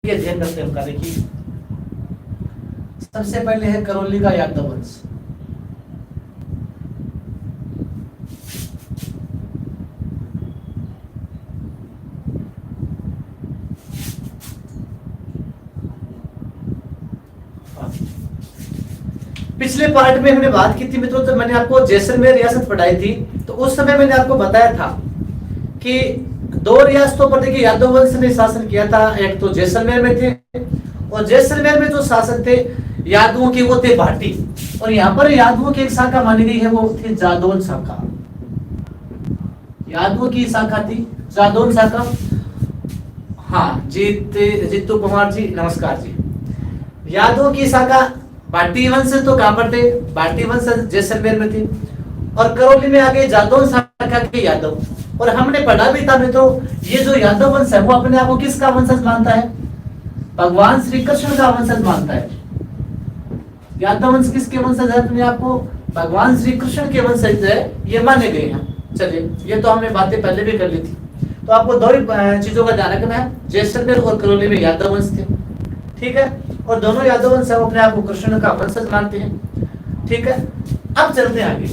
ये ध्यान रखते हैं। देखिए सबसे पहले है करौली का यादव वंश। पिछले पार्ट में हमने बात की थी मित्रों, तो मैंने आपको जैसलमेर रियासत पढ़ाई थी, तो उस समय मैंने आपको बताया था कि दो रियासतों पर देखिए यादव वंश ने शासन किया था। एक तो जैसलमेर में थे, और जैसलमेर में जो शासक थे यादवों के वो थे भाटी, और यहाँ पर यादवों की एक शाखा मानी गई है, वो थी जादौन शाखा। यादवों की शाखा थी जादौन शाखा। हाँ जीतू कुमार जी नमस्कार जी। यादवों की शाखा भाटी वंश तो कहां पर थे? भाटी वंश जैसलमेर में थे, और करौली में आगे जादौन शाखा के यादव। और हमने पढ़ा भी था मित्रों, ये जो यादव वंश है वो अपने आप को किसका वंशज मानता है? भगवान श्री कृष्ण का वंशज मानता है। यादव वंश किसके वंशज है? अपने आप को भगवान श्री कृष्ण के वंशज है, ये माने गए हैं। चलिए ये तो हमने बातें पहले भी कर ली थी, तो आपको दो ही चीजों का ध्यान रखना है, जैसलमेर और करौली में यादव वंश थे, ठीक है। और दोनों यादव वंश अपने आप को कृष्ण का वंशज मानते हैं, ठीक है। अब चलते हैं आगे।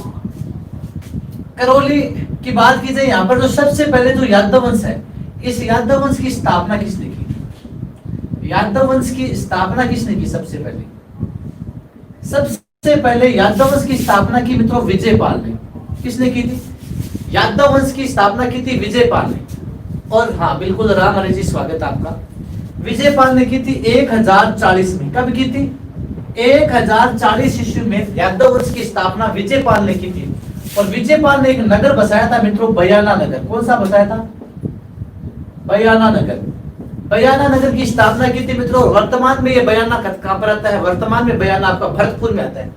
करौली की बात की जाए, यहाँ पर जो सबसे पहले जो यादव वंश है, इस यादव वंश की स्थापना किसने की? यादव वंश की स्थापना किसने की? सबसे पहले यादव वंश की स्थापना की मित्रों विजयपाल ने। किसने की थी? यादव वंश की स्थापना की थी विजयपाल ने। और हाँ बिल्कुल राम हरे जी स्वागत आपका। विजयपाल ने की थी 1040 में। कब की थी? 1040 ईस्वी में यादव वंश की स्थापना विजयपाल ने की थी। और विजयपाल ने एक नगर बसाया था मित्रों, बयाना नगर। कौन सा बसाया था? बयाना नगर। बयाना नगर की स्थापना की थी मित्रों। वर्तमान में ये बयाना कहां पर आता है? वर्तमान में बयाना आपका भरतपुर में आता है।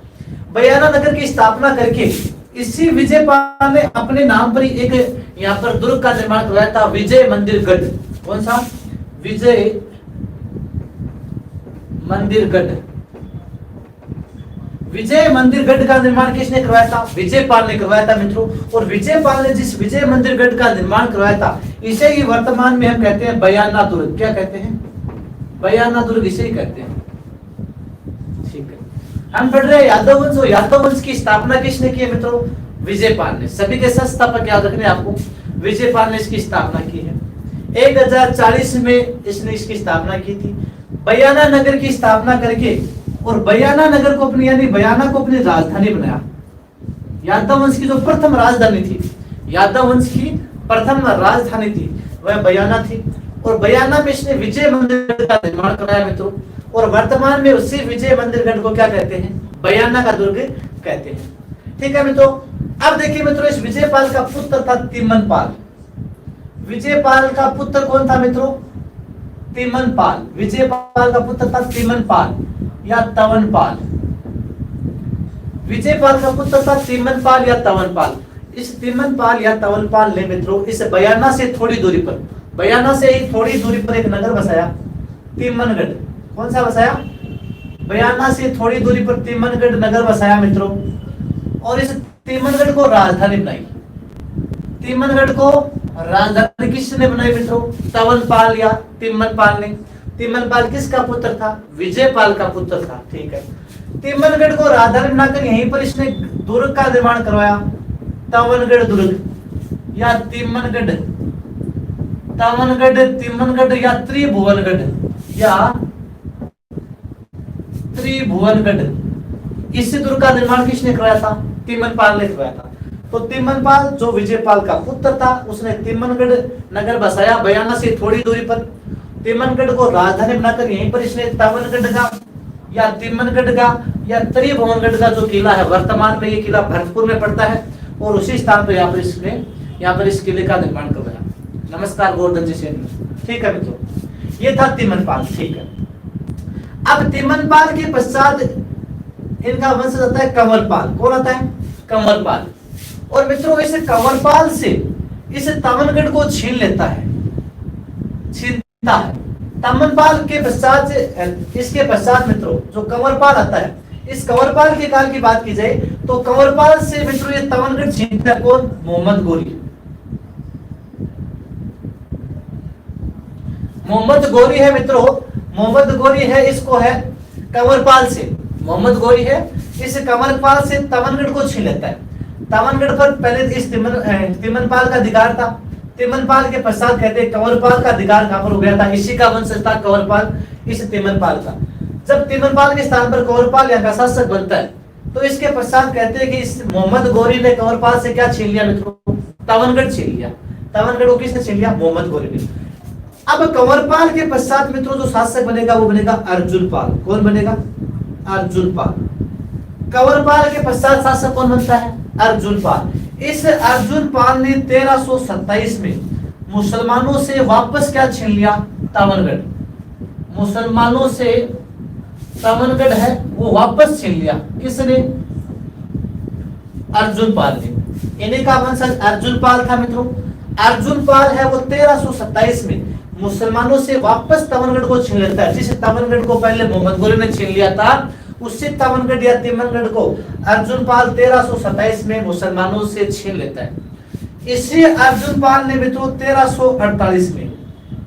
बयाना नगर की स्थापना करके इसी विजयपाल ने अपने नाम पर ही एक यहाँ पर दुर्ग का निर्माण करवाया था, विजय मंदिरगढ़। कौन सा? विजय मंदिरगढ़। विजय मंदिरगढ़ का निर्माण किसने करवाया था? विजयपाल ने करवाया था मित्रों। और विजयपाल ने जिस विजय मंदिरगढ़ का निर्माण करवाया था, इसे ही वर्तमान में हम कहते हैं बयाना दुर्ग। क्या कहते हैं? बयाना दुर्ग इसे ही कहते हैं, ठीक है। हम पढ़ रहे हैं यादव वंश। और यादव वंश की स्थापना किसने की है मित्रों? विजयपाल ने। सभी के संस्थापक याद रखने आपको, विजयपाल ने इसकी स्थापना की है। 1040 में इसने इसकी स्थापना की थी। बयाना नगर की स्थापना करके और बयाना नगर को अपनी यानी बयाना को अपनी राजधानी बनाया। यादव वंश की जो प्रथम राजधानी थी, यादव वंश की प्रथम राजधानी थी वह बयाना थी। और बयाना में इसने विजय मंदिर का निर्माण कराया मित्रों। और वर्तमान में उसी विजय मंदिरगढ़ को क्या कहते हैं? बयाना का दुर्ग कहते हैं, ठीक है मित्रों। अब देखिए मित्रों, इस विजयपाल का पुत्र था तिमनपाल। विजयपाल का पुत्र कौन था मित्रों? तिमनपाल। विजयपाल का पुत्र था तिमनपाल या तवनपाल। विजयपाल का पुत्र था तिमनपाल या तवनपाल। इस तिमनपाल या तवनपाल ने मित्रों इस बयाना से थोड़ी दूरी पर, बयाना से ही थोड़ी दूरी पर एक नगर बसाया, तिमनगढ़। कौन सा बसाया? बयाना से थोड़ी दूरी पर तिमनगढ़ नगर बसाया मित्रों। और इस तिमनगढ़ को राजधानी बनाई। तिमनगढ़ को राजधानी किसने बनाई मित्रों? तवनपाल या तिमनपाल ने। तिमनपाल किसका पुत्र था? विजयपाल का पुत्र था, ठीक है। तिमनगढ़ को राजधानी बनाकर यहीं पर इसने दुर्ग का निर्माण करवाया, तवनगढ़ दुर्ग या तिमनगढ़। तवनगढ़, तिमनगढ़ या त्रिभुवनगढ़ या त्रिभुवनगढ़। इस दुर्ग का निर्माण किसने करवाया था? तिमनपाल ने करवाया था। तो तिमनपाल जो विजयपाल का पुत्र था, उसने तिमनगढ़ नगर बसाया बयाना से थोड़ी दूरी पर। तिमनगढ़ को राजधानी बनाकर यहीं पर इसने तवनगढ़ का या तिमनगढ़ का या त्रिभुवनगढ़ का जो किला है, वर्तमान में ये किला भरतपुर में पड़ता है, और उसी स्थान पर यहाँ पर इस किले का निर्माण करवाया। नमस्कार गोवर्धन जी सेन, ठीक है मित्रों। ये था तिमनपाल, ठीक है। अब तिमनपाल के पश्चात इनका वंश आता है कंवरपाल। कौन आता है? कंवरपाल। और मित्रों इस कंवरपाल से इस तवनगढ़ को छीन लेता है, छीनता है। तमनपाल के पश्चात, इसके पश्चात मित्रों जो कंवरपाल आता है, इस कंवरपाल के काल की बात की जाए तो कंवरपाल से मित्रों ये तवनगढ़ छीनता है कौन? मोहम्मद गोरी। मोहम्मद गोरी है मित्रों। मोहम्मद गोरी है, इसको है कंवरपाल से, मोहम्मद गोरी है, इस कंवरपाल से तमनगढ़ को छीन लेता है। तमनगढ़ पर पहले इस तिमनपाल का अधिकार था। तिमनपाल के पश्चात कहते हैं कंवरपाल का अधिकार कहां पर हो गया था, इसी का वंशज था कंवरपाल, इस तिमनपाल का। जब तिमनपाल के स्थान पर कंवरपाल यहाँ का शासक बनता है, तो इसके पश्चात कहते हैं कि इस मोहम्मद गोरी ने कंवरपाल से क्या छीन लिया मित्रों, तमनगढ़ छीन लिया। तमनगढ़ को किसने छीन लिया, मोहम्मद गोरी ने। अब कंवरपाल के पश्चात मित्रों जो शासक बनेगा वो बनेगा अर्जुनपाल। कौन बनेगा, अर्जुनपाल। कंवरपाल के पश्चात शासक कौन बनता है, अर्जुनपाल। इस अर्जुनपाल ने 1327 में मुसलमानों से वापस क्या छीन लिया, तमनगढ़। मुसलमानों से तमनगढ़ है वो वापस छीन लिया, किसने, अर्जुनपाल ने। इन्हीं का वंशज अर्जुनपाल था मित्रों। अर्जुनपाल है वो 1327 में मुसलमानों से वापस तमनगढ़ को छीन लेता है। जिस तमनगढ़ को पहले मोहम्मद गोरी ने छीन लिया था, उससे तमनगढ़ या तिमनगढ़ को अर्जुनपाल 1327 में मुसलमानों से छीन लेता है। इसी अर्जुनपाल ने मित्रों 1348 में,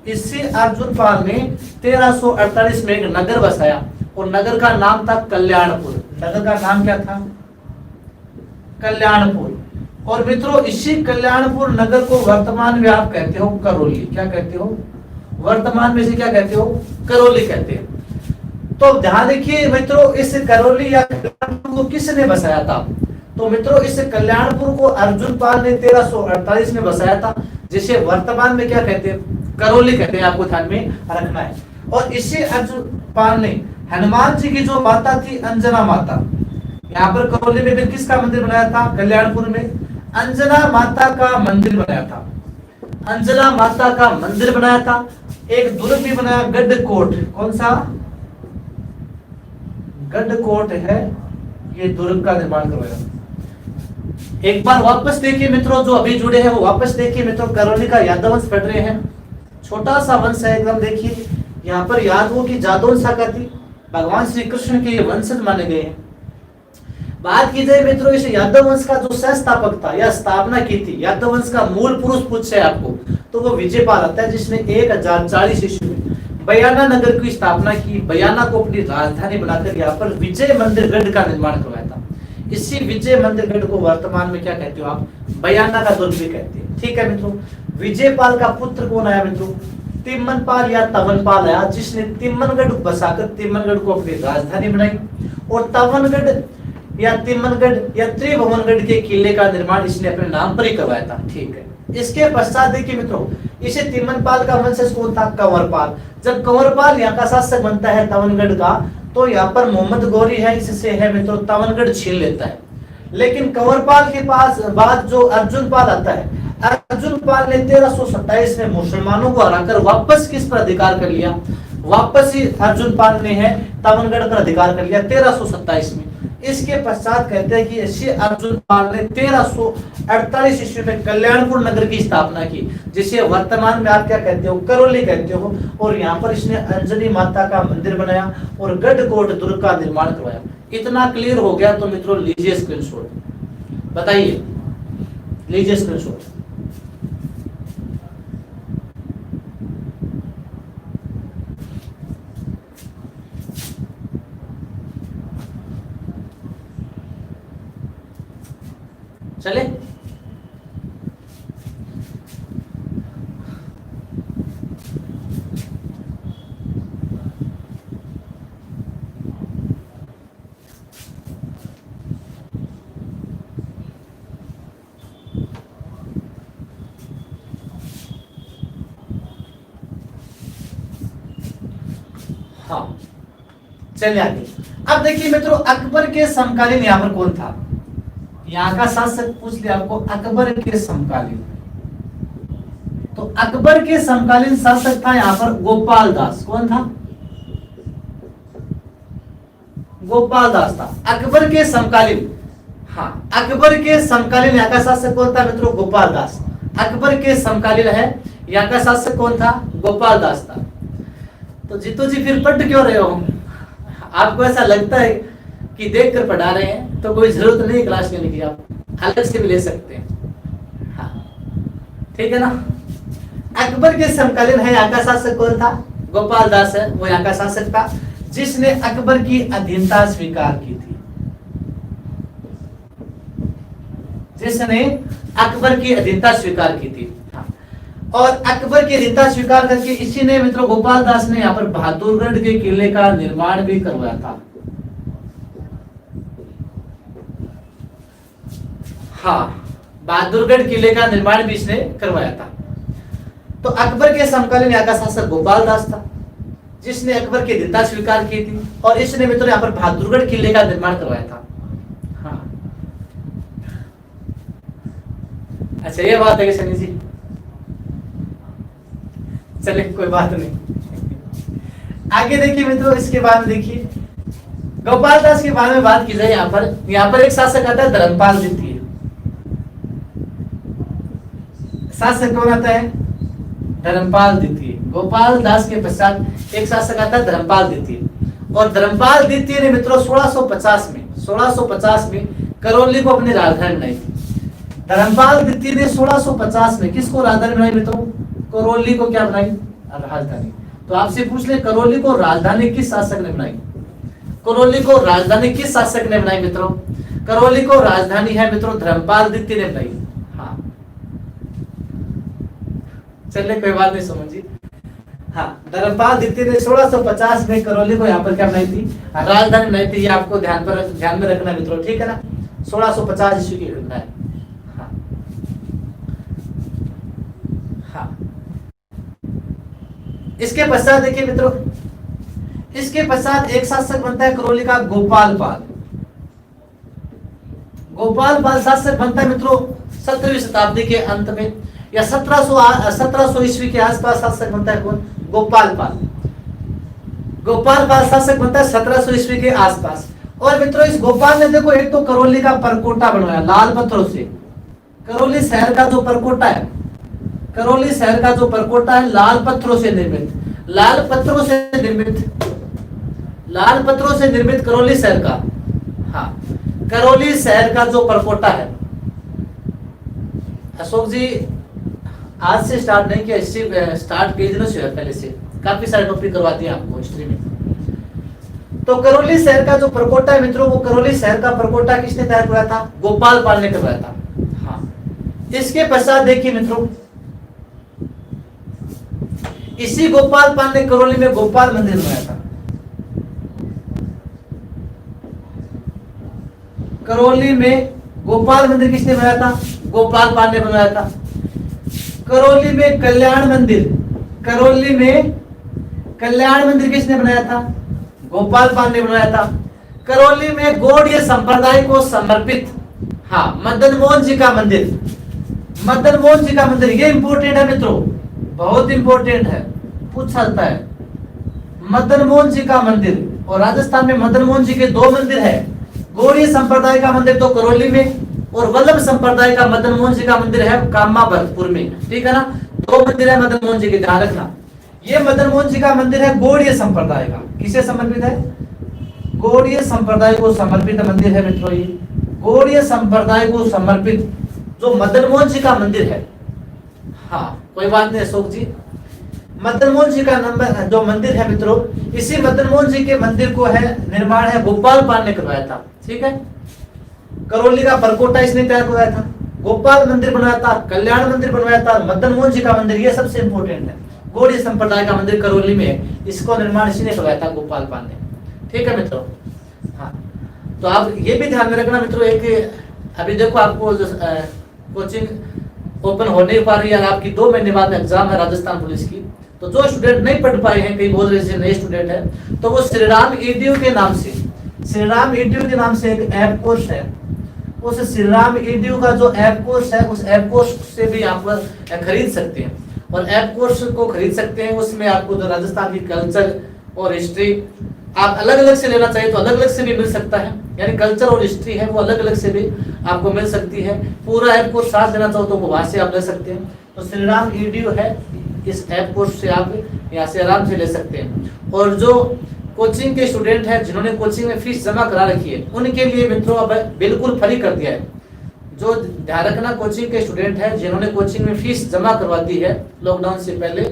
इसी अर्जुनपाल ने 1348 में एक नगर बसाया और नगर का नाम था कल्याणपुर। नगर का नाम क्या था, कल्याणपुर। और मित्रों इसी कल्याणपुर नगर को वर्तमान में आप कहते हो करौली। क्या कहते हो, वर्तमान में से क्या कहते हो, करौली कहते हैं। तो ध्यान देखिए मित्रों, इस करौली या कल्याणपुर को किसने बसाया था, तो मित्रों इस कल्याणपुर को अर्जुनपाल ने 1348 में बसाया था, जिसे वर्तमान में क्या कहते हैं, करौली कहते हैं। आपको ध्यान में रखना है। और इसी अर्जुनपाल ने हनुमान जी की जो माता थी अंजना माता, यहाँ पर करौली में फिर किसका मंदिर बनाया था, कल्याणपुर में अंजना माता का मंदिर बनाया था। अंजना माता का मंदिर बनाया था। एक दुर्ग भी बनाया, गढ़कोट। कौन सा, गढ़कोट है, ये दुर्ग का निर्माण करवाया। एक बार वापस देखिए मित्रों, जो अभी जुड़े हैं वो वापस देखिए मित्रों, करौली का यादव वंश पढ़ रहे हैं, छोटा सा वंश है एकदम। देखिए यहाँ पर यादवों की जादव शाखा थी, भगवान श्री कृष्ण के वंशज माने गए हैं। बात की जाए मित्रों इस यादव वंश का जो संस्थापक था या स्थापना की थी, यादव वंश का मूल पुरुष पूछे आपको, तो वो विजयपाल आता है, जिसने 1040 ईस्वी में बयाना नगर की स्थापना की। बयाना को अपनी राजधानी बनाकर यहाँ पर विजय मंदिर गढ़ का निर्माण करवाया था। इसी विजय मंदिर गढ़ को वर्तमान में क्या कहते हो आप, बयाना का दुर्ग भी कहते हैं। ठीक है मित्रों, विजयपाल का पुत्र कौन आया मित्रों, तिम्मनपाल या तमनपाल आया, जिसने तिम्मनगढ़ बसाकर तिम्मनगढ़ को अपनी राजधानी बनाई। और तमनगढ़ या तिम्मनगढ़ या त्रिभुवनगढ़ के किले का निर्माण इसने अपने नाम पर ही करवाया था। ठीक है, इसके पश्चात देखिए मित्रों, इसे तिम्मनपाल का वंशज कौन था, कंवरपाल। जब कंवरपाल यहाँ का शासक बनता है तमनगढ़ का, तो यहाँ पर मोहम्मद गोरी है, इससे है मित्रों तमनगढ़ छीन लेता है। लेकिन कंवरपाल के पास बाद जो अर्जुनपाल आता है, अर्जुनपाल ने 1327 में मुसलमानों को हराकर वापस किस पर अधिकार कर लिया, वापस ही अर्जुनपाल ने है तमनगढ़ पर अधिकार कर लिया 1327 में। इसके पश्चात कहते हैं कि इसी अर्जुनपाल ने 1348 ईस्वी में कल्याणपुर नगर की स्थापना की, जिसे वर्तमान में आप क्या कहते हो, करौली कहते हो। और यहाँ पर इसने अंजनी माता का मंदिर बनाया और गढ़कोट दुर्ग का निर्माण करवाया। इतना क्लियर हो गया तो मित्रों लीजिए स्क्रीनशॉट, बताइए, लीजिए स्क्रीनशॉट। चले, हाँ चलिए आगे। अब देखिए मित्रों, अकबर के समकालीन यहाँ पर कौन था, यहाँ का शासक पूछ लिया आपको, अकबर के समकालीन। तो अकबर के समकालीन शासक था यहाँ पर गोपाल दास। कौन था, गोपाल दास था अकबर के समकालीन। हाँ, अकबर के समकालीन यहाँ का शासक कौन था मित्रों, गोपाल दास। अकबर के समकालीन है, यहाँ का शासक कौन था, गोपाल दास था। तो जीतू जी फिर पढ़ क्यों रहे हो, आपको ऐसा लगता है कि देख कर पढ़ा रहे हैं, तो कोई जरूरत नहीं क्लास लेने की, आप अलग से भी ले सकते हैं। हाँ ठीक है ना। अकबर के समकालीन है, यहाँ का शासक कौन था, गोपाल दास है, वो यहाँ का शासक था जिसने अकबर की अधीनता स्वीकार की थी, जिसने अकबर की अधीनता स्वीकार की थी। हाँ। और अकबर की अधीनता स्वीकार करके इसी ने मित्रों गोपाल दास ने यहाँ पर बहादुरगढ़ के किले का निर्माण भी करवाया था। हाँ, बहादुरगढ़ किले का निर्माण भी इसने करवाया था। तो अकबर के समकालीन यहाँ का शासक गोपाल दास था जिसने अकबर की अधीनता स्वीकार की थी और इसने मित्रों यहाँ पर बहादुरगढ़ किले का निर्माण करवाया था। हाँ। अच्छा, ये बात है कि सनी जी, चलिए कोई बात नहीं। आगे देखिए मित्रों, इसके बाद देखिए गोपाल दास के बारे में बात की जाए। यहाँ पर एक शासक आता है धर्मपाल द्वितीय। शासक कौन आता है? धर्मपाल द्वितीय। गोपाल दास के पश्चात एक शासक आता है धर्मपाल द्वितीय। और धर्मपाल द्वितीय ने मित्रों 1650 में करौली को अपनी राजधानी बनाई थी। धर्मपाल द्वितीय ने 1650 में किसको राजधानी बनाई मित्रों? करौली को क्या बनाई? राजधानी। तो आपसे पूछ ले, करौली को राजधानी किस शासक ने बनाई? करौली को राजधानी किस शासक ने बनाई मित्रों? करौली को राजधानी है मित्रों धर्मपाल द्वितीय ने बनाई। हाँ, चलिए कोई बात नहीं समझिए। हाँ, धर्मपाल द्वितीय ने 1650 में करौली को यहाँ पर क्या बनाई थी? राजधानी बनाई थी। ये आपको ध्यान में रखना मित्रों, ठीक है ना? 1650 ईस्वी की घटना है। हाँ। हाँ। इसके पश्चात देखिए मित्रों, इसके पश्चात एक शासक बनता है करौली का गोपाल पाल। गोपाल पाल शासक बनता है मित्रों 17वीं शताब्दी के अंत में या 1700 ईस्वी के आसपास शासक बनता है कौन? गोपाल पाल। गोपाल पाल शासक बनता है 1700 ईस्वी के आसपास। और मित्रों इस गोपाल ने देखो एक तो करौली का परकोटा बनवाया लाल पत्थरों से। करौली शहर का जो परकोटा है, करौली शहर का जो परकोटा है लाल पत्थरों से निर्मित, लाल पत्थरों से निर्मित करौली शहर का, हाँ, करौली शहर का जो परकोटा है। अशोक जी आज से स्टार्ट नहीं किया, इससे स्टार्ट कई दिनों से पहले से काफी सारे टॉपिक करवा दिए आपको हिस्ट्री में। तो करौली शहर का जो परकोटा है मित्रों, वो करौली शहर का परकोटा किसने तैयार करवाया था? गोपाल पाल ने करवाया था। हाँ। इसके पश्चात देखिए मित्रों, इसी गोपाल पाल ने करौली में गोपाल मंदिर बनाया था। करौली में गोपाल मंदिर किसने बनाया था? गोपाल पाल ने बनाया था। करौली में कल्याण मंदिर, करौली में कल्याण मंदिर किसने बनाया था? गोपाल पाल ने बनाया था। करौली में गौड़ीय संप्रदाय को समर्पित, हाँ, मदन मोहन जी का मंदिर, मदन मोहन जी का मंदिर, ये इंपोर्टेंट है मित्रों, बहुत इंपोर्टेंट है, पूछ सकता है। मदन मोहन जी का मंदिर, और राजस्थान में मदन मोहन जी के 2 मंदिर है। गौड़ीय संप्रदाय का मंदिर तो करौली में, और वल्लभ संप्रदाय का मदन मोहन जी का मंदिर है कामा भरतपुर में, ठीक है ना? 2 मंदिर है मदन मोहन जी के, ध्यान रखना। ये मदन मोहन जी का मंदिर है गौड़ीय संप्रदाय का। किसे समर्पित है? गौड़ीय संप्रदाय को समर्पित मंदिर है मित्रों। ये गौड़ीय संप्रदाय को समर्पित जो मदन मोहन जी का मंदिर है। हाँ, कोई बात नहीं अशोक जी। मदन मोहन जी का नंबर जो मंदिर है मित्रों, इसी मदन मोहन जी के मंदिर को है निर्माण है गोपाल पाल ने करवाया था, ठीक है? करौली का परकोटा इसने तैयार करवाया था, गोपाल मंदिर बनाया था, कल्याण मंदिर बनवाया था, मदन मोहन जी का मंदिर, ये सबसे इंपोर्टेंट है। गौड़ीय संप्रदाय का मंदिर करौली में है, इसको निर्माण इसी ने करवाया था गोपाल पाल ने, ठीक है मित्रों? हाँ, तो आप ये भी ध्यान में रखना मित्रों, एक अभी देखो आपको कोचिंग ओपन हो नहीं पा रही है, आपकी 2 महीने बाद एग्जाम है राजस्थान पुलिस की। तो जो स्टूडेंट नहीं पढ़ पाए हैं, कई बोल रहे हैं नए स्टूडेंट है, तो वो श्रीराम ईडीयू के नाम से, श्रीराम ईडीयू के नाम से एक ऐप कोर्स है। उस श्रीराम ईडीयू का जो ऐप कोर्स है, उस ऐप कोर्स से भी आप खरीद सकते हैं, और ऐप कोर्स को खरीद सकते हैं। उसमें आपको जो राजस्थान की कल्चर और हिस्ट्री आप अलग अलग से लेना चाहिए तो अलग अलग से भी मिल सकता है, यानी कल्चर और हिस्ट्री है वो अलग अलग से भी आपको मिल सकती है। पूरा ऐप कोर्स साथ लेना चाहो तो वो वहां से आप ले सकते हैं। तो श्रीराम ईडीयू है, इस ऐप कोर्स से आप यहाँ से आराम से ले सकते हैं। और जो कोचिंग के स्टूडेंट हैं जिन्होंने कोचिंग में फीस जमा करा रखी है, उनके लिए मित्रों अब बिल्कुल फ्री कर दिया है। जो ध्यान रखना, कोचिंग के स्टूडेंट हैं जिन्होंने कोचिंग में फीस जमा करवा दी है लॉकडाउन से पहले,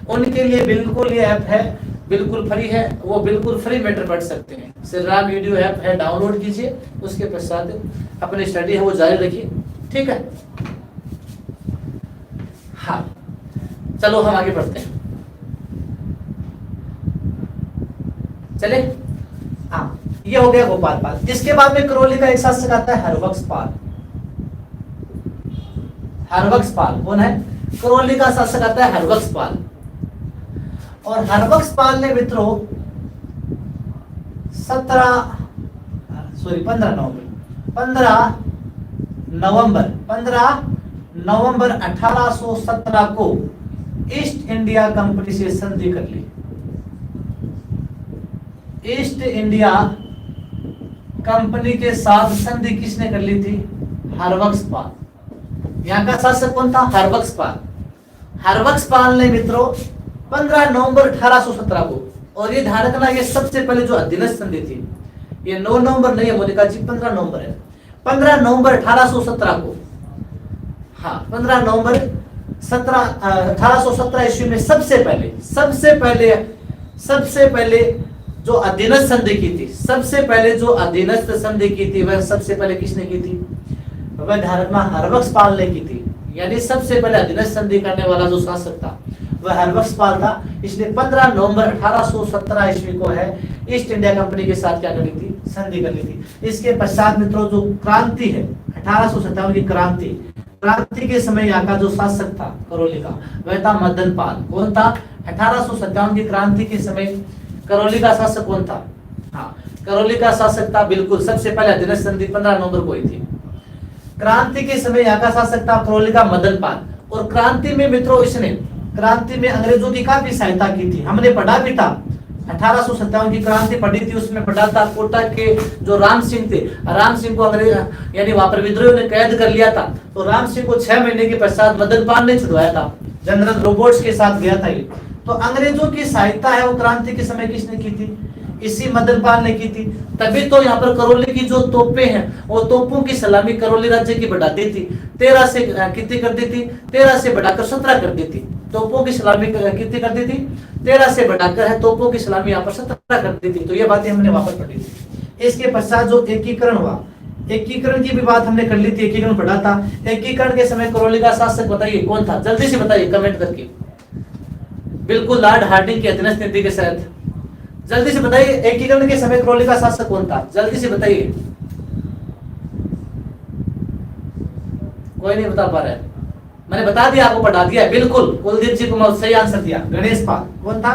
उनके लिए बिल्कुल ये ऐप है, बिल्कुल फ्री है, वो बिल्कुल फ्री मैटर पढ़ सकते हैं। श्रीराम वीडियो ऐप है, डाउनलोड कीजिए, उसके पश्चात अपनी स्टडी है वो जारी रखिए, ठीक है। हाँ चलो हम आगे बढ़ते हैं, चले। हाँ ये हो गया गोपाल पाल। इसके बाद में करौली का एक शासक आता है हरबख्श पाल। हरबख्श पाल कौन है? करौली का शासक आता है हरबख्श पाल। और हरबख्श पाल ने मित्रों 15 नवंबर 1817 को ईस्ट इंडिया कंपनी से संधि कर ली। ईस्ट इंडिया कंपनी के साथ संधि किसने कर ली थी? हरबख्श पाल। यहाँ का शासक कौन था? हरबख्श पाल। हरबख्श पाल ने मित्रों 15 नवंबर 1817 को, और ये ध्यान रखना ये सबसे पहले जो अधीनस्थ संधि थी, ये 9 नवंबर नहीं है मोनिका जी, 15 नवंबर है। 15 नवंबर 1817 को, हाँ 15 नवंबर 1817 ईस्वी में सबसे पहले जो अधीनस्थ संधि की थी, सबसे पहले जो अधीनस्थ संधि की थी, वह सबसे पहले किसने की थी? वह ध्यान रखना हरबख्श पाल ने की थी। यानी सबसे पहले अधीनस्थ संधि करने वाला जो शासक था वह हरबख्श पाल था। इसलिए 15 नवंबर 1817 ईस्वी को है ईस्ट इंडिया कंपनी के साथ क्या करी थी? संधि कर ली थी। इसके पश्चात मित्रों जो क्रांति है 1857 की क्रांति के समय यहाँ का जो शासक था करौली का, वह था मदन पाल। कौन था? 1857 की क्रांति के समय करौली का शासक कौन था? हाँ करौली का शासक था, बिल्कुल सबसे पहले अधीनस्थ संधि 15 नवंबर को हुई थी। क्रांति के समय यहाँ का शासक था करौली का मदन पाल। और क्रांति में मित्रों इसने क्रांति में अंग्रेजों की काफी सहायता की थी। हमने पढ़ा भी था 1857 की क्रांति पढ़ी थी, उसमें पढ़ा था कोटा के जो राम सिंह थे, राम सिंह को अंग्रेज यानी वहां पर विद्रोहियों ने कैद कर लिया था। तो राम सिंह को 6 महीने के पश्चात मदन पाल ने छुड़वाया था, जनरल रोबोट्स के साथ गया था ये। तो अंग्रेजों की सहायता है वो क्रांति के समय किसने की थी? इसी मदन पाल ने की थी। तभी तो यहाँ पर करौली की जो तोपें हैं वो तोपों की सलामी करौली राज्य की बढ़ा दी थी। 13 से कितनी कर दी थी? 13 से बढ़ाकर 17 कर दी थी। तोपों की सलामी कितनी कर दी थी? 13 से बढ़ाकर है तोपों की सलामी यहाँ पर 17 कर दी थी। तो ये बातें हमने वहां पर पढ़ी थी। इसके पश्चात जो एकीकरण हुआ, एकीकरण की भी बात हमने कर ली थी, एकीकरण पढ़ा था। एकीकरण के समय करौली का शासक बताइए कौन था? जल्दी से बताइए कमेंट करके। बिल्कुल लॉर्ड हार्डिंग की अधीनस्थ नीति के तहत। जल्दी से बताइए एकीकरण के समय करौली का शासक कौन था? जल्दी से बताइए। कोई नहीं बता पा रहा है। मैंने बता दिया, आपको पढ़ा दिया। बिल्कुल कुलदीप जी को सही आंसर दिया, गणेश पाल। कौन था?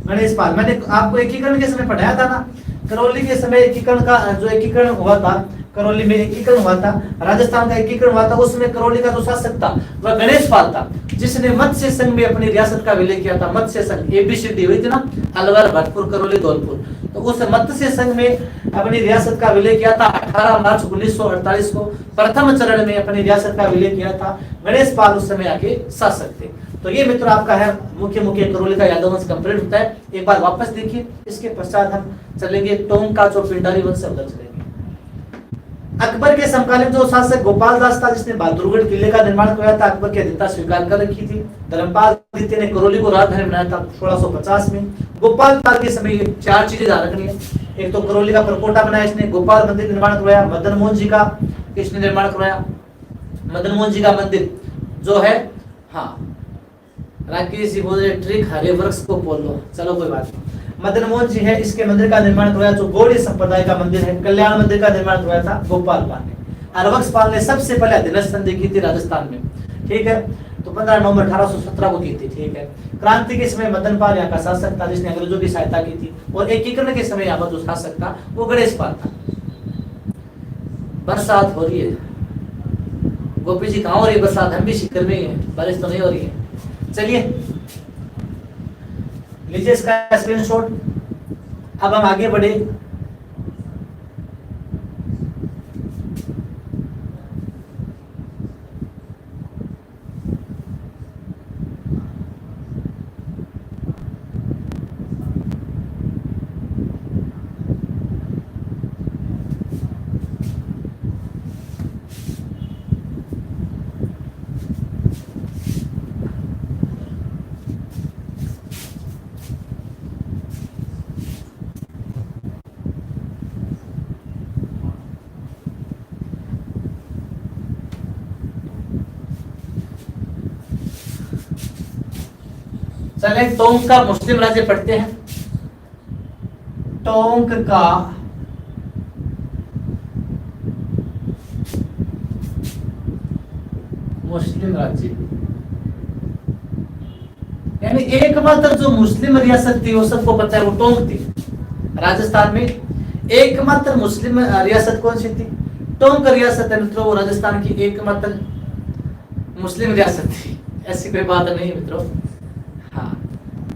गणेश पाल। मैंने आपको एकीकरण के समय पढ़ाया था ना, करौली के समय एकीकरण का जो एकीकरण हुआ था, करौली में एकीकरण हुआ था, राजस्थान का एकीकरण हुआ था, उसमें करौली का जो शासक था वह गणेश पाल था, जिसने मत्स्य संघ में अपनी रियासत का विलय किया था। मत्स्य संघ ABCD हुई थी ना, अलवर, भरतपुर, करौली, धौलपुर। तो उस मत्स्य संघ में अपनी रियासत का विलय किया था 18 मार्च 1948 को। प्रथम चरण में अपनी रियासत का विलय किया था। गणेश पाल उस समय आके शासक थे। तो ये मित्र आपका है मुख्य करौली का यादव वंश कंप्लीट होता है। एक बार वापस देखिए, इसके पश्चात हम चलेंगे टोंग का जो पिंडारी वंश से उधर चलेंगे। अकबर के समकालीन जो शासक गोपाल दास था, जिसने बहादुरगढ़ किले का निर्माण कराया था, अकबर की अधीनता स्वीकार कर रखी थी। धर्मपाल द्वितीय ने करौली को राजधानी बनाया था 1650 में। गोपाल पाल के समय 4 चीजें ध्यान रखनी है। एक तो करौली का परकोटा बनाया इसने, गोपाल मंदिर निर्माण करवाया, मदन मोहन जी का इसने निर्माण करवाया। मदन मोहन जी का मंदिर जो है, हाँ राकेश जी बोल रहे ट्रिक हरे वृक्ष को बोलो, चलो कोई बात नहीं। मदन मोहन जी है, इसके मंदिर का निर्माण करवाया। जो गौड़ीय संप्रदाय का मंदिर है, कल्याण मंदिर का निर्माण करवाया था गोपाल पाल ने। हरबख्श पाल ने सबसे पहले अधीनस्थ संधि की थी राजस्थान में, ठीक है। तो 15 नवंबर 1817 को की थी, ठीक है। क्रांति के समय मदन पाल यहाँ का शासक था, जिसने अंग्रेजों की सहायता की थी। और एकीकरण के समय यहाँ पर जो शासक था वो गणेश पाल था। बरसात हो रही है गोपी जी, कहाँ हो रही है बरसात? हम भी शिखर में ही है, बारिश तो नहीं हो रही है। चलिए लीजिए इसका स्क्रीनशॉट। अब हम आगे बढ़े। चले टोंक का मुस्लिम राज्य पढ़ते हैं। टोंक का मुस्लिम राज्य, यानी एकमात्र जो मुस्लिम रियासत थी वो सबको पता है, वो टोंक थी। राजस्थान में एकमात्र मुस्लिम रियासत कौन सी थी? टोंक रियासत है मित्रों, वो राजस्थान की एकमात्र मुस्लिम रियासत थी। ऐसी कोई बात नहीं है मित्रों। हाँ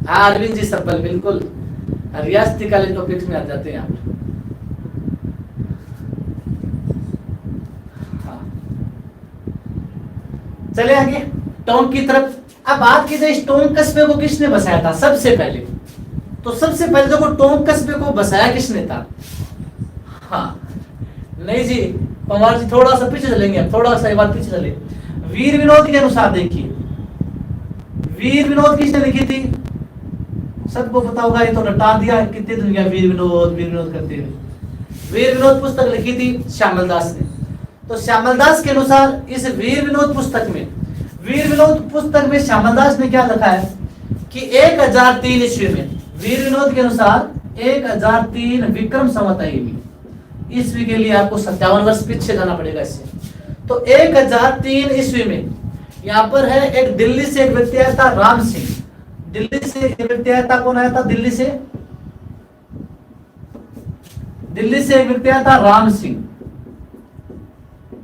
हाँ अरविंद जी सब्बल, बिल्कुल रियासती कालीन टॉपिक्स में आ जाते हैं यहाँ पर। हाँ चले आगे टोंक की तरफ। अब बात की जाए इस टोंक कस्बे को किसने बसाया था सबसे पहले? तो सबसे पहले देखो टोंक कस्बे को बसाया किसने था? हाँ नहीं जी पवार जी, थोड़ा सा पीछे चलेंगे, थोड़ा सा एक बार पीछे चले। वीर विनोद के अनुसार देखिए, वीर विनोद किसने लिखी थी? सबको पता होगा, ये तो रटा दिया कितनी दुनिया वीर विनोद करते हुए। वीर विनोद पुस्तक लिखी थी श्यामल दास ने। तो श्यामल दास के अनुसार इस वीर विनोद पुस्तक में, वीर विनोद पुस्तक में श्यामल दास ने क्या लिखा है कि 1003 ईस्वी में, वीर विनोद के अनुसार 1003 विक्रम संवत ईस्वी के लिए आपको 57 वर्ष पीछे जाना पड़ेगा इससे। तो 1003 ईस्वी में यहाँ पर है एक दिल्ली से एक व्यक्ति आया था राम सिंह। दिल्ली से एक व्यक्ति आया था, कौन आया था? दिल्ली से एक व्यक्ति आया था राम सिंह।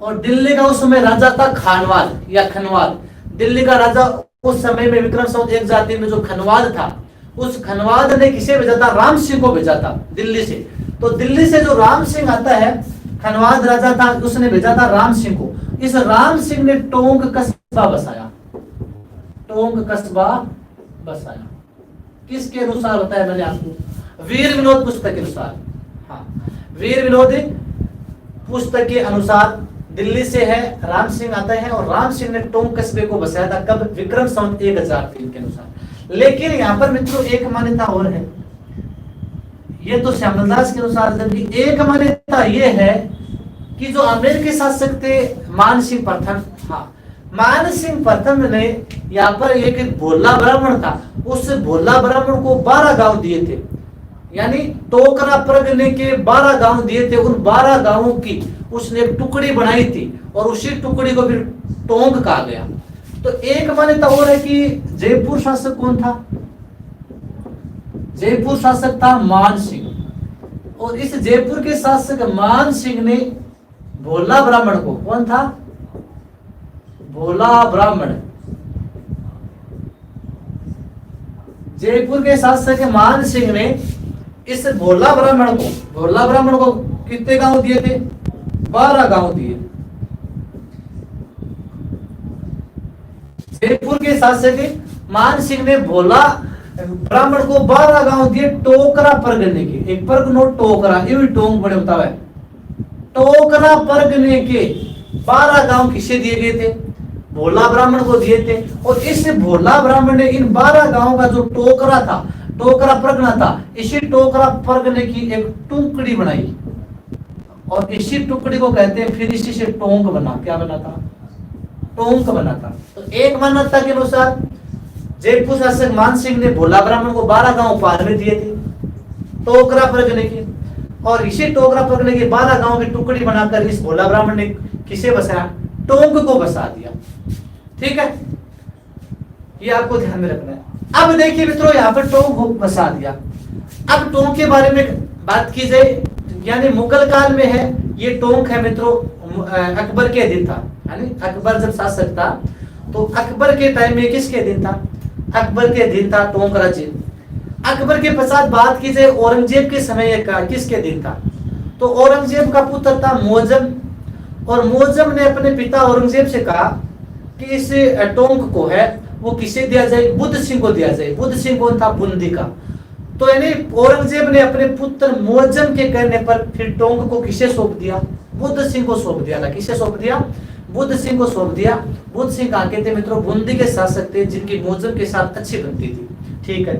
और दिल्ली का उस समय राजा था खानवाल या खनवाल। दिल्ली का राजा उस समय में विक्रम संवत 1003 में जो खनवाल था, उस खनवाल ने किसे भेजा था? राम सिंह को भेजा था दिल्ली से। तो दिल्ली से जो राम सिंह आता है, खनवाल राजा था, उसने भेजा था राम सिंह को। इस राम सिंह ने टोंक कस्बा बसाया। टोंक कस्बा बसाया किसके अनुसार होता है? मैंने आपको वीर विनोद पुस्तक के अनुसार, हाँ वीर विनोद पुस्तक के अनुसार दिल्ली से है, राम सिंह आता है और राम सिंह ने टोंक कस्बे को बसाया था। कब? विक्रम संवत 1003 के अनुसार। लेकिन यहाँ पर मित्रों एक मान्यता और है, ये तो श्यामल दास के अनुसार, जबकि एक मान्यता ये है कि जो आमेर के शासक थे मान सिंह प्रथम, हाँ मान सिंह प्रथम ने यहाँ पर एक भोला ब्राह्मण था, उस भोला ब्राह्मण को 12 गांव दिए थे, यानी टोकरा परगने के 12 गांव दिए थे। उन 12 गांवों की उसने एक टुकड़ी बनाई थी और उसी टुकड़ी को फिर टोंक कहा गया। तो एक मान्यता और है कि जयपुर शासक कौन था? जयपुर शासक था मान सिंह। और इस जयपुर के शासक मान सिंह ने भोला ब्राह्मण को, कौन था? भोला ब्राह्मण। जयपुर के शासक मान सिंह ने इस भोला ब्राह्मण को कितने गांव दिए थे? 12 गांव दिए। जयपुर के शासक मान सिंह ने भोला ब्राह्मण को 12 गांव दिए टोकरा परगने के। एक पर्ग नोट टोकरा, ये भी टोंक बड़े होता है। टोकरा परगने के 12 गांव किसे दिए गए थे? भोला ब्राह्मण को दिए थे। और इस भोला ब्राह्मण ने इन 12 गांवों का जो टोकरा था, टोकरा परगना था, इसी टोकरा परगने की एक टुकड़ी बनाई और इसी टुकड़ी को कहते हैं, फिर इसी से टोंक बना। क्या बना था? टोंक बना था। तो एक मान्यता के अनुसार जयपुर शासक मान सिंह ने भोला ब्राह्मण को 12 गांव उपहार में दिए थे टोकरा परगने के, और इसी टोकरा परगने के 12 गांव की टुकड़ी बनाकर इस भोला ब्राह्मण ने किसे बसाया? टोंक को बसा दिया। ठीक है, ये आपको ध्यान में रखना है। अब देखिए मित्रों, यहाँ पर टोंक को बसा दिया। अब टोंक के बारे में बात की जाए, यानी मुगल काल में है ये टोंक है मित्रों, अकबर के अधीन था। यानी अकबर जब शासक था तो अकबर के टाइम में किसके अधीन था? अकबर के अधीन था टोंक राज्य। अकबर के पश्चात बात की जाए औरंगजेब के समय का किसके अधीन था? तो औरंगजेब का पुत्र था मौजम, और मौजम ने अपने पिता औरंगजेब से कहा कि इस टोंक को है वो किसे दिया जाए? बुद्ध सिंह को दिया जाए। बुद्ध सिंह कौन था? बूंदी का। तो यानी औरंगजेब ने अपने पुत्र मौजम के कहने पर फिर टोंक को किसे सौंप दिया? बुद्ध सिंह को सौंप दिया। किसे सौंप दिया? बुद्ध सिंह को सौंप दिया। बुद्ध सिंह कहाँ के थे मित्रों? बूंदी के शासक थे, जिनकी मौजम के साथ अच्छी बनती थी। ठीक है,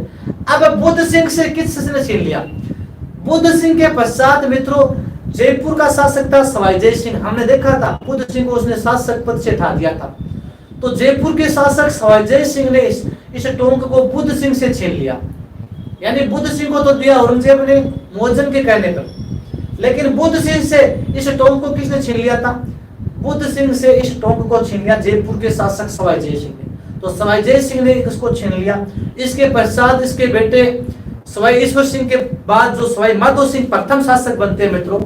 अब बुद्ध सिंह से किसने छीन लिया? बुद्ध सिंह के पश्चात मित्रों जयपुर का शासक था सवाई जय सिंह। हमने देखा था बुद्ध सिंह को उसने शासक पद से हटा दिया था। तो जयपुर के शासक सवाई जय सिंह ने इस टोंक को बुद्ध सिंह से छीन लिया। यानी बुद्ध सिंह को तो दिया औरंगजेब ने मौजन के कहने पर, लेकिन बुद्ध सिंह से इस टोंक को किसने छीन लिया था? बुद्ध सिंह से इस टोंक को छीन लिया जयपुर के शासक सवाई जय सिंह ने। तो सवाई जय सिंह ने इसको छीन लिया। इसके पश्चात इसके बेटे सवाई ईश्वर सिंह के बाद जो सवाई माधो सिंह प्रथम शासक बनते हैं मित्रों,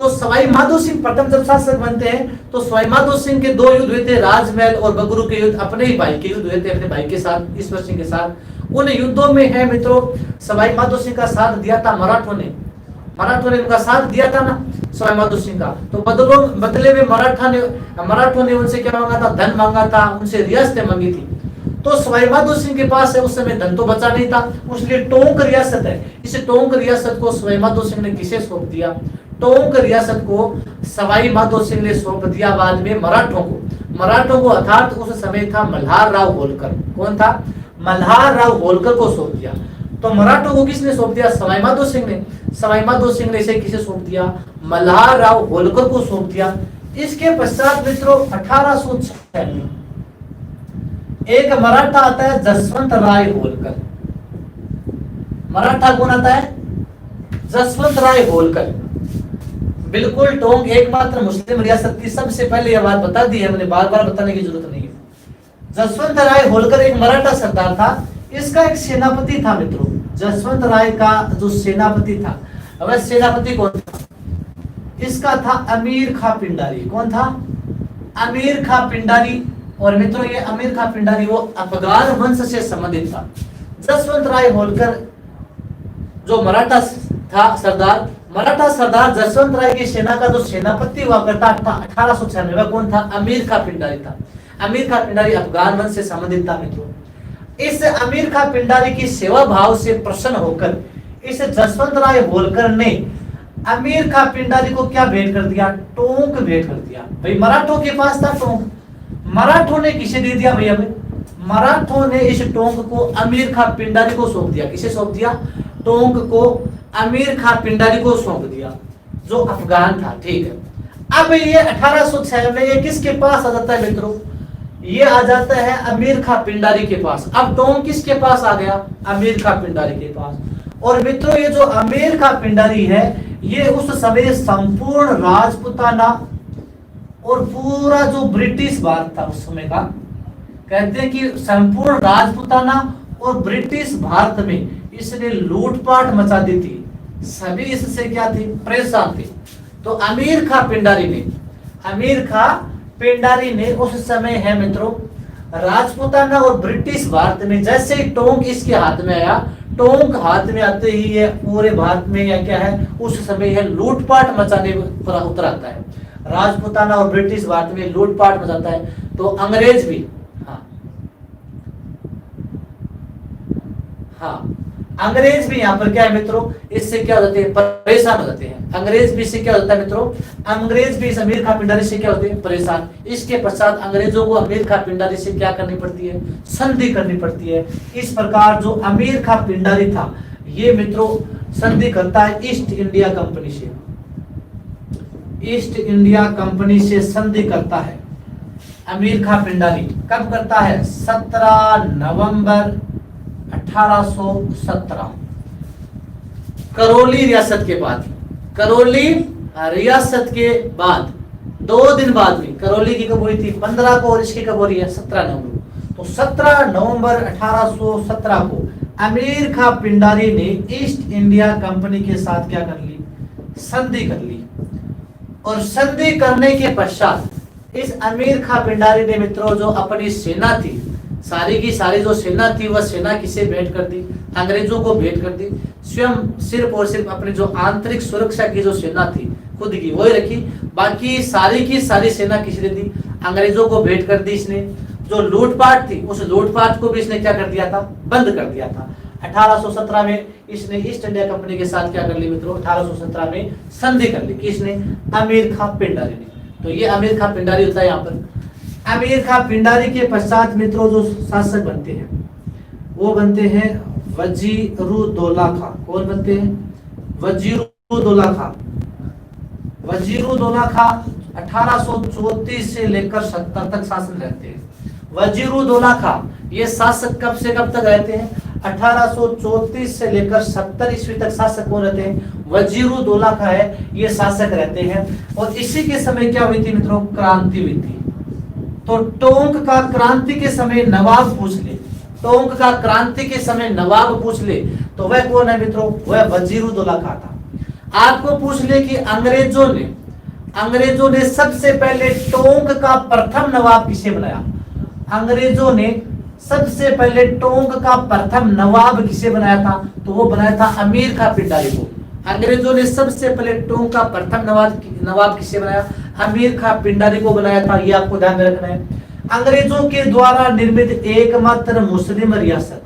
तो सवाई माधो सिंह प्रथम जब शासक बनते हैं तो सवाई माधो सिंह के दो युद्ध हुए थे, राजमहल और बगरू के युद्ध, अपने ही भाई के युद्ध हुए थे, अपने भाई के साथ ईश्वर सिंह के साथ। उन युद्धों में है मित्रों सवाई माधो सिंह का साथ दिया था मराठों ने उनका साथ दिया था ना सवाई माधो सिंह का। तो बदले में मराठों ने उनसे क्या मांगा था? धन मांगा था, उनसे रियासतें मांगी थी। तो सवाई माधो सिंह के पास है उस समय धन तो बचा नहीं था, उसलिए टोंक रियासत है, इस टोंक रियासत को सवाई माधो सिंह ने किसे सौंप दिया? टोंक रियासत को सवाई माधो सिंह ने सौंप दिया बाद में मराठों को अर्थात उस समय था मल्हार राव होलकर। कौन था? मल्हार राव होलकर को सौंप दिया। तो मराठों को किसने सौंप दिया? सवाई माधो सिंह ने। सवाई माधो सिंह ने इसे किसे सौंप दिया? मल्हार राव होलकर को सौंप दिया। इसके पश्चात मित्रों 1806 में एक मराठा आता है जसवंत राय होलकर। मराठा कौन आता है? जसवंत राय होलकर। बिल्कुल टोंक एकमात्र मुस्लिम रियासत थी, सबसे पहले यह बात बता दी है मैंने, बार बार बताने की जरूरत नहीं है। जसवंत राय होलकर एक मराठा सरदार था, इसका एक सेनापति था मित्रों। जसवंत राय का जो सेनापति था, वह सेनापति कौन था? इसका था अमीर खां पिंडारी। कौन था? अमीर खां पिंडारी। और मित्रों ये अमीर खां पिंडारी वो अफगान वंश से संबंधित था। जसवंत राय होलकर जो मराठा था सरदार, मराठा सरदार जसवंत राय की सेना का जो सेनापति हुआ करता था 1806 में, वह कौन था? अमीर खां पिंडारी था। अमीर खां पिंडारी अफगान वंश से संबंधित था मित्रों। इस अमीर खां पिंडारी की सेवा भाव से प्रसन्न होकर इस जसवंत राय होलकर ने अमीर खां पिंडारी को क्या भेंट कर दिया? टोंक भेंट कर दिया। भाई मराठों के पास था टोंक, मराठों ने किसे दे दिया भैया? मराठों ने इस टोंक को अमीर खां पिंडारी को सौंप दिया। किसे सौंप दिया? टोंक को अमीर खां पिंडारी को सौंप दिया जो अफगान था। ठीक है, अब ये 1806 में ये किसके पास आ जाता है मित्रों? ये आ जाता है अमीर खां पिंडारी के पास। अब टोंक किसके पास आ गया? अमीर खां पिंडारी के पास। और मित्रों ये जो अमीर खां पिंडारी है ये उस समय संपूर्ण राजपुताना और पूरा जो ब्रिटिश भारत था उस समय का, कहते हैं कि संपूर्ण राजपुताना और ब्रिटिश भारत में इसने लूटपाट मचा दी थी। सभी इससे क्या थे? परेशान थे। तो अमीर खां पिंडारी ने उस समय है मित्रों राजपुताना और ब्रिटिश भारत में, जैसे ही टोंक इसके हाथ में आया, टोंक हाथ में आते ही ये पूरे भारत में या क्या है उस समय यह लूटपाट मचाने पर उतर आता है। राजपुताना और ब्रिटिश भारत में लूटपाट मचाता है। तो अंग्रेज भी अंग्रेज भी यहाँ पर क्या है मित्रों, इससे क्या हो जाते हैं? परेशान हो जाते हैं। अंग्रेज भी इससे क्या होता है मित्रों? अंग्रेज भी इस अमीर खां पिंडारी से क्या होते हैं? परेशान। इसके पश्चात अंग्रेजों को अमीर खां पिंडारी से क्या करनी पड़ती है? संधि करनी पड़ती है। इस प्रकार जो अमीर खां पिंडारी था ये मित्रों संधि करता है ईस्ट इंडिया कंपनी से। ईस्ट इंडिया कंपनी से संधि करता है अमीर खां पिंडारी। कब करता है? 17 नवंबर 1817 करौली रियासत के बाद। करौली रियासत के बाद 2 दिन बाद में, करौली की कब हुई थी? 15 को, और इसकी कब हो रही है? 17 नवंबर। तो 17 नवंबर 1817 को अमीर खां पिंडारी ने ईस्ट इंडिया कंपनी के साथ क्या कर ली? संधि कर ली। और संधि करने के पश्चात इस अमीर खां पिंडारी ने मित्रों जो अपनी सेना थी, सारी की सारी जो सेना थी वह सेना किसे भेंट कर दी? अंग्रेजों को भेंट कर दी। स्वयं सिर्फ और सिर्फ अपनी जो आंतरिक सुरक्षा की जो सेना थी खुद की वही रखी, बाकी सारी की सारी सेना किसने दी? अंग्रेजों को भेंट कर दी इसने। जो लूटपाट थी उस लूटपाट को भी इसने क्या कर दिया था? बंद कर दिया था। 1817 में इसने ईस्ट इंडिया कंपनी के साथ क्या कर ली मित्रों? 1817 में संधि कर ली। किसने? अमीर खां पिंडारी ने। तो ये अमीर खां पिंडारी होता है यहाँ पर। अमीर खां पिंडारी के पश्चात मित्रों जो शासक बनते हैं वो बनते हैं वजीरुद्दौला खां। कौन बनते हैं? वजीरुद्दौला खां। वजीरुद्दौला खां 1834 से लेकर 70 तक शासन रहते हैं। वजीरुद्दौला खां ये शासक कब से कब तक रहते हैं? 1834 से लेकर 70 ईस्वी तक शासक कौन रहते हैं? वजीरुद्दौला खां है, ये शासक रहते हैं। और इसी के समय क्या हुई थी मित्रों? क्रांति हुई थी। तो टोंक का क्रांति के समय नवाब पूछ ले, टोंक का क्रांति के समय नवाब पूछ ले तो वह कौन है मित्रों? वह वजीरुद्दौला खां था। आपको पूछ ले कि अंग्रेजों ने सबसे पहले टोंक का प्रथम नवाब किसे बनाया? अंग्रेजों ने सबसे पहले टोंक का प्रथम नवाब किसे बनाया था? तो वो बनाया था अमीर खां पिंडारी को। अंग्रेजों ने सबसे पहले टोंक का प्रथम नवाब किसे बनाया? अमीर खां पिंडारी को बनाया था। ये आपको ध्यान में रखना है। अंग्रेजों के द्वारा निर्मित एकमात्र मुस्लिम रियासत,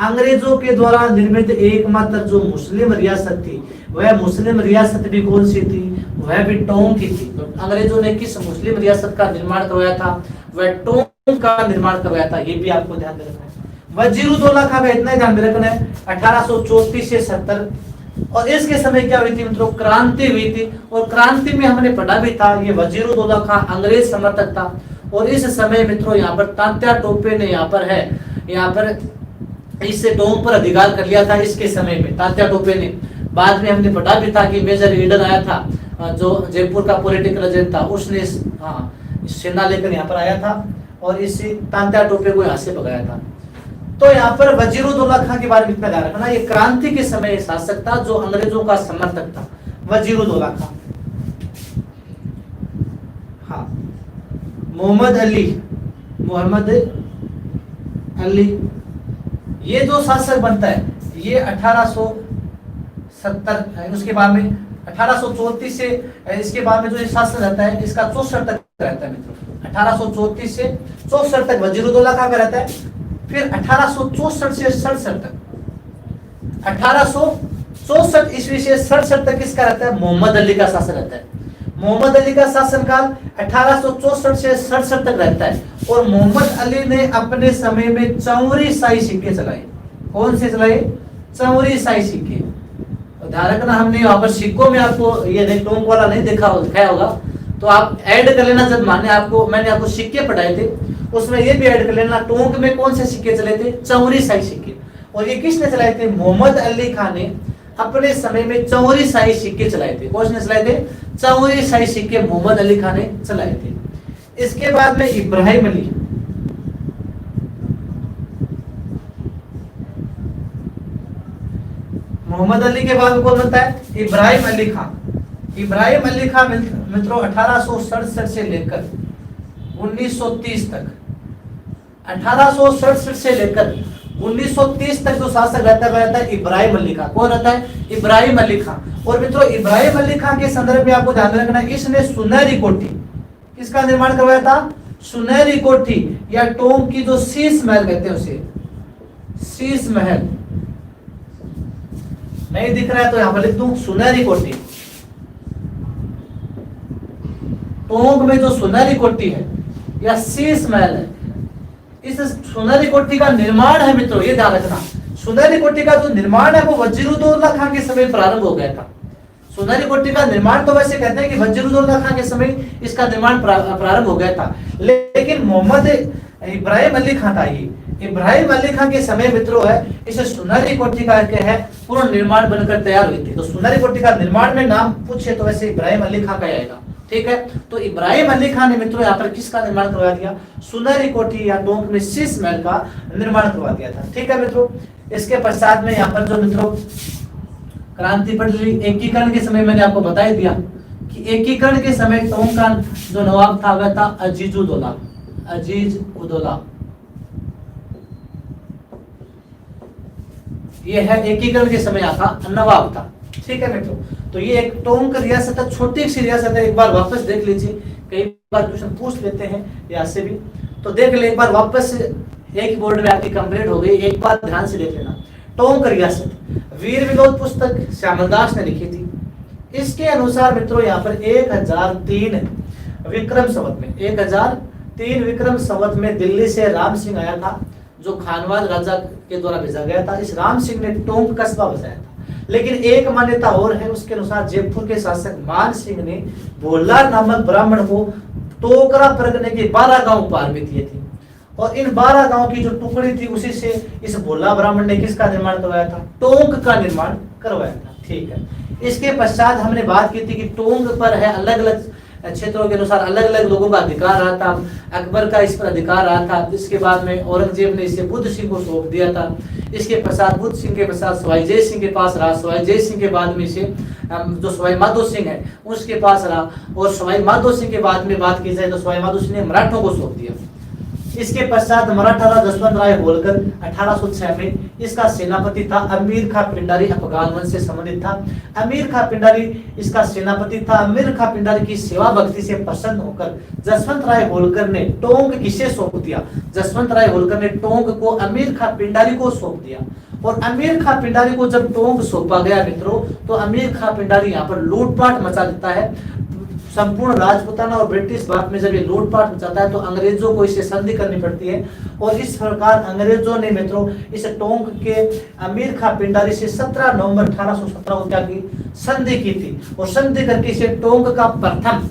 अंग्रेजों के द्वारा निर्मित एकमात्र जो मुस्लिम रियासत थी वह मुस्लिम रियासत भी कौन सी थी? वह भी टोंक की थी। तो अंग्रेजों ने किस मुस्लिम रियासत का निर्माण करवाया था? वह टोंक का निर्माण करवाया था। ये भी आपको ध्यान में रखना है। वजीरुद्दौला खां का इतना ही ध्यान में रखना है 1834 से 70। और इसके समय क्या हुई थी मित्रों? क्रांति हुई थी। और क्रांति में हमने पढ़ा भी था ये वजीरुद्दौला खां अंग्रेज समर्थक था। और इस समय मित्रों यहाँ पर तात्या टोपे ने यहाँ पर इससे टोंक पर अधिकार कर लिया था। इसके समय में तात्या टोपे ने, बाद में हमने पढ़ा भी था कि मेजर ईडन आया था जो जयपुर का पॉलिटिकल एजेंट था, उसने सेना लेकर यहाँ पर आया था और इसी तात्या टोपे को यहाँ से भगाया था। तो यहाँ पर वजीरुद्दौला खां के बारे में इतना ध्यान रखना, ये क्रांति के समय शासक था जो अंग्रेजों का समर्थक था, वजीरुद्दौला खां। हाँ, मोहम्मद अली ये जो शासक बनता है ये 1870, उसके बाद में 1834 से इसके बाद में जो ये शासन रहता है इसका 64 तक रहता है मित्रों। 1834 से 64 तक वजीरुद्दौला खां का रहता है। फिर 1864 से 67 तक, 1864 ईस्वी से 67 तक किसका रहता है? मोहम्मद अली का शासन रहता है। मोहम्मद अली का शासनकाल 1864 से 67 तक रहता है। और मोहम्मद अली ने अपने समय में चौरी शाही सिक्के चलाए। कौन से चलाए? चौरी शाही सिक्के। ध्यान रखना, हमने यहाँ पर सिक्कों में आपको ये टोंक वाला नहीं दिखाया होगा, तो आप ऐड कर लेना। जब मैंने आपको सिक्के पढ़ाए थे उसमें ये भी ऐड कर लेना। टोंक में कौन से सिक्के चले थे? चौरी शाही सिक्के। और ये किसने चलाए थे? मोहम्मद अली खां ने अपने समय में चौरी शाही सिक्के चलाए थे। कौन ने चलाए थे? चौरी शाही सिक्के मोहम्मद अली खां ने चलाए थे। इसके बाद में इब्राहिम अली, मोहम्मद अली के बाद कौन बनता है? इब्राहिम अली खां। इब्राहिम अली खां मित्रों 1867 से लेकर 1930 तक, 1867 से लेकर 1930 तक जो शासक रहता है इब्राहिम अली खां। कौन रहता है? इब्राहिम अली खां। और मित्रों इब्राहिम अली खां के संदर्भ में आपको ध्यान रखना, इसने सुनहरी कोठी किसका निर्माण करवाया था? सुनहरी कोठी या टोंक की जो शीश महल कहते हैं उसे, शीश महल नहीं दिख रहा है तो यहां पर लिख दूं सुनहरी कोठी। टोंक में जो सुनहरी कोठी है या शीश महल है, इस सुनहरी कोठी का निर्माण है मित्रों, ये ध्यान रखना, सुनहरी कोठी का जो निर्माण है वो वजीरुद्दौला खां के समय प्रारंभ हो गया था। सुनहरी कोठी का निर्माण तो वैसे कहते हैं कि वजीरुद्दौला खां के समय इसका निर्माण प्रारंभ हो गया था, लेकिन मोहम्मद इब्राहिम अली खां था। ये इब्राहिम अली खां के समय मित्रों है इसे सुनहरी कोठी का है पूर्ण निर्माण बनकर तैयार हुई थी। तो सुनहरी कोठी का निर्माण में नाम पूछे तो वैसे इब्राहिम अली खां का आएगा। ठीक है, तो इब्राहिम अली खां ने मित्रों यहाँ पर किसका निर्माण करवा दिया? सुनहरी कोठी या टोंक में शीश महल का निर्माण करवा दिया था। ठीक है मित्रों, इसके पश्चात में यहाँ पर जो मित्रों क्रांति पड़ रही, एकीकरण के समय मैंने आपको बता ही दिया कि एकीकरण के समय टोंक का जो नवाब था वह था अजीजुद्दौला, अजीजुद्दौला। ये है एकीकरण के समय आता नवाब था। ठीक है मित्रों, तो ये एक टोंक रियासत है, छोटी सी रियासत है। एक बार वापस देख लीजिए, कई बार क्वेश्चन पूछ लेते हैं यहाँ से भी, तो देख ले एक बार वापस, एक बोर्ड में आपकी कंप्लीट हो गई, एक बार ध्यान से देख लेना। टोंक रियासत वीर विनोद पुस्तक श्यामलदास ने लिखी थी। इसके अनुसार मित्रों यहाँ पर 1003 विक्रम संवत में 1003 विक्रम संवत में दिल्ली से राम सिंह आया था, जो खानवाद राजा के द्वारा भेजा गया था। इस राम सिंह ने टोंक कस्बा बसाया था। लेकिन एक मान्यता और है, उसके अनुसार जयपुर के शासक मान सिंह ने भोला नामक ब्राह्मण को टोकरा परगने के 12 गांव उपहार में दिए थे। और इन 12 गांव की जो टुकड़ी थी उसी से इस भोला ब्राह्मण ने किसका निर्माण करवाया था? टोंक का निर्माण करवाया था। ठीक है, इसके पश्चात हमने बात की थी कि टोंक पर है अलग अलग क्षेत्रों के अनुसार अलग अलग लोगों का अधिकार रहा था। अकबर का इस पर अधिकार रहा था, जिसके बाद में औरंगजेब ने इसे बुद्ध सिंह को सौंप दिया था। इसके पश्चात बुद्ध सिंह के पश्चात सवाई जय सिंह के पास रहा। सवाई जय सिंह के बाद में इसे जो सवाई माधो सिंह है उसके पास रहा, और सवाई माधो सिंह के बाद में बात की जाए तो सवाई माधो सिंह ने मराठों को सौंप दिया। इसके पश्चात मराठा राजा जसवंत राय होलकर 1806 में इसका सेनापति था। अमीर खां पिंडारी अफगान वंश से संबंधित था। अमीर खां पिंडारी इसका सेनापति था। अमीर खां पिंडारी की सेवा भक्ति से प्रसन्न होकर जसवंत राय होलकर ने टोंक किसे सौंप दिया? जसवंत राय होलकर ने टोंक को अमीर खां पिंडारी को सौंप दिया। और अमीर खां पिंडारी को जब टोंक सौंपा गया मित्रों, तो अमीर खां पिंडारी यहाँ पर लूटपाट मचा देता है। संपूर्ण राजपुताना और ब्रिटिश भाग में जब ये लूटपाट मचाता है तो अंग्रेजों को इसे संधि करनी पड़ती है, और इस प्रकार अंग्रेजों ने मित्रों इस टोंक के अमीर खां पिंडारी से 17 नवंबर 1817 को क्या की? संधि की थी। और संधि करके इसे टोंक का प्रथम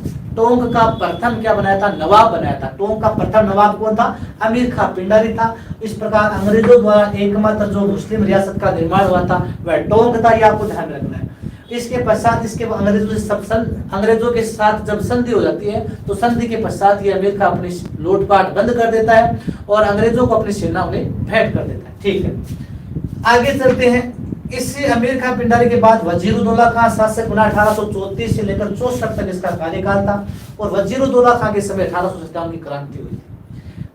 क्या बनाया था? नवाब बनाया था। टोंक का प्रथम नवाब कौन था? अमीर खां पिंडारी था। इस प्रकार अंग्रेजों द्वारा एकमात्र जो मुस्लिम रियासत का निर्माण हुआ था वह टोंक था, यह आपको ध्यान रखना है। इसके पश्चात इसके अंग्रेजों के साथ जब संधि हो जाती है तो संधि के पश्चात ये अमीर खां अपनी लूटपाट बंद कर देता है और अंग्रेजों को अपनी सेना उन्हें भेंट कर देता है। ठीक है, आगे चलते हैं। इसी अमीर खां पिंडारी के बाद वजीरुद्दौला खां शासक बना। 1834 से लेकर 64 तक इसका कार्यकाल था, और वजीरुद्दौला खां के समय 1857 की क्रांति हुई थी।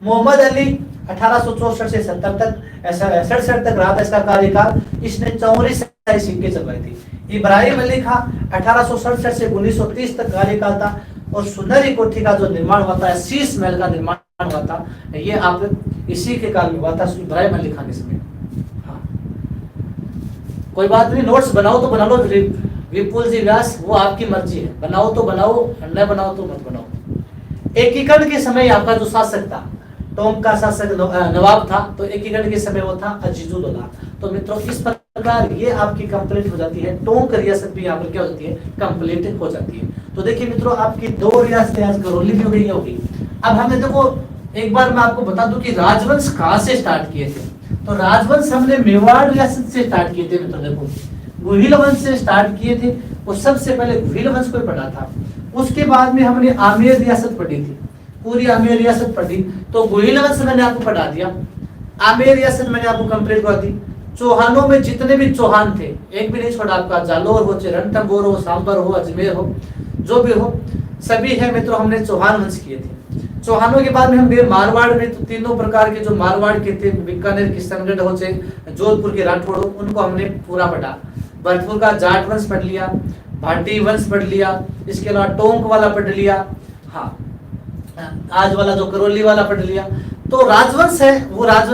मोहम्मद अली 1864 से 67 तक रहा था इसका कार्यकाल। इसने 84 सिक्के चलवाए थे। इब्राहिम अली खां 1867 से 1930 तक कार्यकाल था, और सुनहरी कोठी का जो निर्माण हुआ था, शीश महल का निर्माण हुआ था, ये आप इसी के काल में हुआ था, इब्राहिम अली खां के समय। हाँ, कोई बात नहीं, नोट्स बनाओ तो बना लो। विपुल जी व्यास, वो आपकी मर्जी है, बनाओ तो बनाओ, न बनाओ तो मत बनाओ। एकीकरण के समय आपका जो शासक था, टोंक का शासक नवाब था, तो एकीकरण के समय वो था अजीजुद्दौला। तो मित्रों इस प्रकार ये आपकी कंप्लीट हो जाती है। टोंक रियासत भी यहाँ पर क्या होती है? कंप्लीट हो जाती है। तो देखिए मित्रों, आपकी 2 रियासतें आज करौली भी हो गई होगी। अब हमें देखो, एक बार मैं आपको बता दूं कि राजवंश कहाँ से स्टार्ट किए थे। तो राजवंश हमने मेवाड़ रियासत से स्टार्ट किए थे मित्रों। देखो, गुहिल वंश से स्टार्ट किए थे, और सबसे पहले गुहिल वंश को पढ़ा था। उसके बाद में हमने आमेर रियासत पढ़ी थी, पूरी आमेर रियासत पढ़ी। तो गुहिल वंश मैंने आपको पढ़ा दिया, आमेर रियासत मैंने आपको कंप्लीट कर दी। चौहानों में जितने भी चौहान थे, एक भी नहीं छोड़ा आपका, जालोर हो, रणथंभौर हो, सांबर हो, अजमेर हो, जो भी हो, सभी है मित्रों हमने चौहान वंश किए थे। चौहानों के बाद में हम मारवाड़ में तो तीनों प्रकार के जो मारवाड़ के थे, बीकानेर किशनगढ़ हो, जोधपुर के राठौड़ हो, उनको हमने पूरा पढ़ा। भरतपुर का जाट वंश पढ़ लिया, भाटी वंश पढ़ लिया, इसके अलावा टोंक वाला पढ़ लिया, हाँ आज वाला जो करौली वाला पढ़ लिया। तो राजवंश है वो राजवंश